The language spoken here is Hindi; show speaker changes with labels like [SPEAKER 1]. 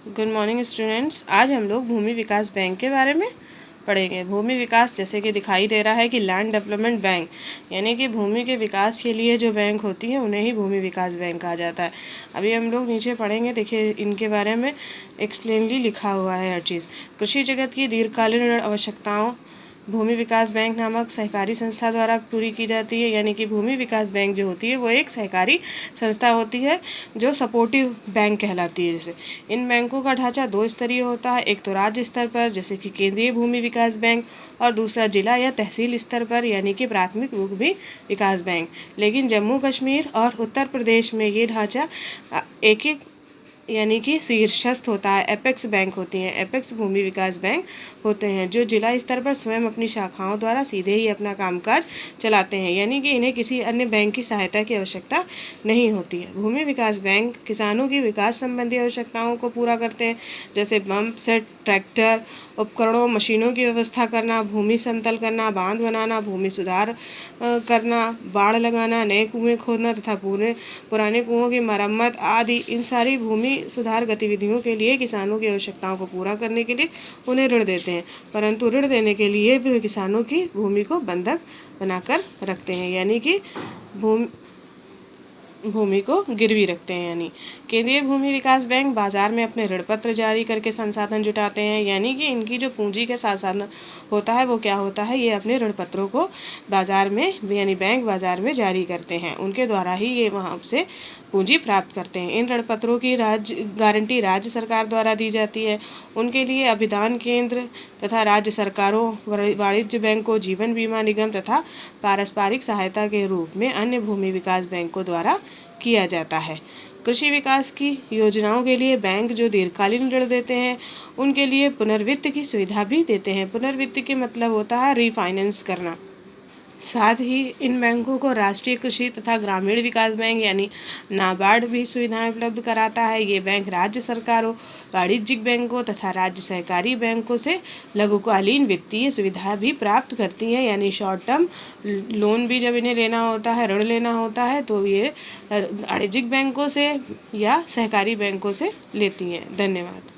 [SPEAKER 1] Good morning students. आज हम लोग भूमि विकास बैंक के बारे में पढ़ेंगे। भूमि विकास जैसे कि दिखाई दे रहा है कि लैंड डेवलपमेंट बैंक, यानी कि भूमि के विकास के लिए जो बैंक होती हैं उन्हें ही भूमि विकास बैंक कहा जाता है। अभी हम लोग नीचे पढ़ेंगे, देखिए इनके बारे में एक्सप्लेनली लिखा हुआ है हर चीज़। कृषि जगत की दीर्घकालीन ऋण आवश्यकताओं भूमि विकास बैंक नामक सहकारी संस्था द्वारा पूरी की जाती है। यानी कि भूमि विकास बैंक जो होती है वो एक सहकारी संस्था होती है जो सपोर्टिव बैंक कहलाती है। जैसे इन बैंकों का ढांचा दो स्तरीय होता है, एक तो राज्य स्तर पर जैसे कि केंद्रीय भूमि विकास बैंक, और दूसरा जिला या तहसील स्तर पर यानी कि प्राथमिक भूमि विकास बैंक। लेकिन जम्मू कश्मीर और उत्तर प्रदेश में ये ढांचा एक एक यानी कि शीर्षस्थ होता है। एपेक्स बैंक होती हैं, एपेक्स भूमि विकास बैंक होते हैं जो जिला स्तर पर स्वयं अपनी शाखाओं द्वारा सीधे ही अपना कामकाज चलाते हैं। यानी कि इन्हें किसी अन्य बैंक की सहायता की आवश्यकता नहीं होती है। भूमि विकास बैंक किसानों की विकास संबंधी आवश्यकताओं को पूरा करते हैं, जैसे पंप सेट, ट्रैक्टर, उपकरणों, मशीनों की व्यवस्था करना, भूमि समतल करना, बांध बनाना, भूमि सुधार करना, बाड़ लगाना, नए कुएं खोदना तथा पुराने कुओं की मरम्मत आदि। इन सारी भूमि सुधार गतिविधियों के लिए किसानों की आवश्यकताओं को पूरा करने के लिए उन्हें ऋण देते हैं, परंतु ऋण देने के लिए भी किसानों की भूमि को बंधक बनाकर रखते हैं, यानी कि भूमि को गिरवी रखते हैं। यानी केंद्रीय भूमि विकास बैंक बाजार में अपने ऋण पत्र जारी करके संसाधन जुटाते हैं। यानी कि इनकी जो पूंजी का संसाधन होता है वो क्या होता है, ये अपने ऋण पत्रों को बाजार में यानी बैंक बाजार में जारी करते हैं, उनके द्वारा ही ये वहाँ से पूंजी प्राप्त करते हैं। इन ऋण पत्रों की गारंटी राज्य सरकार द्वारा दी जाती है। उनके लिए अभिदान केंद्र तथा राज्य सरकारों, वाणिज्य बैंकों, जीवन बीमा निगम तथा पारस्परिक सहायता के रूप में अन्य भूमि विकास बैंकों द्वारा किया जाता है। कृषि विकास की योजनाओं के लिए बैंक जो दीर्घकालीन ऋण देते हैं उनके लिए पुनर्वित्त की सुविधा भी देते हैं। पुनर्वित्त के मतलब होता है रीफाइनेंस करना। साथ ही इन बैंकों को राष्ट्रीय कृषि तथा ग्रामीण विकास बैंक यानी नाबार्ड भी सुविधाएं उपलब्ध कराता है। ये बैंक राज्य सरकारों, वाणिज्यिक बैंकों तथा राज्य सहकारी बैंकों से लघुकालीन वित्तीय सुविधा भी प्राप्त करती हैं। यानी शॉर्ट टर्म लोन भी जब इन्हें लेना होता है, ऋण लेना होता है, तो ये वाणिज्यिक बैंकों से या सहकारी बैंकों से लेती हैं। धन्यवाद।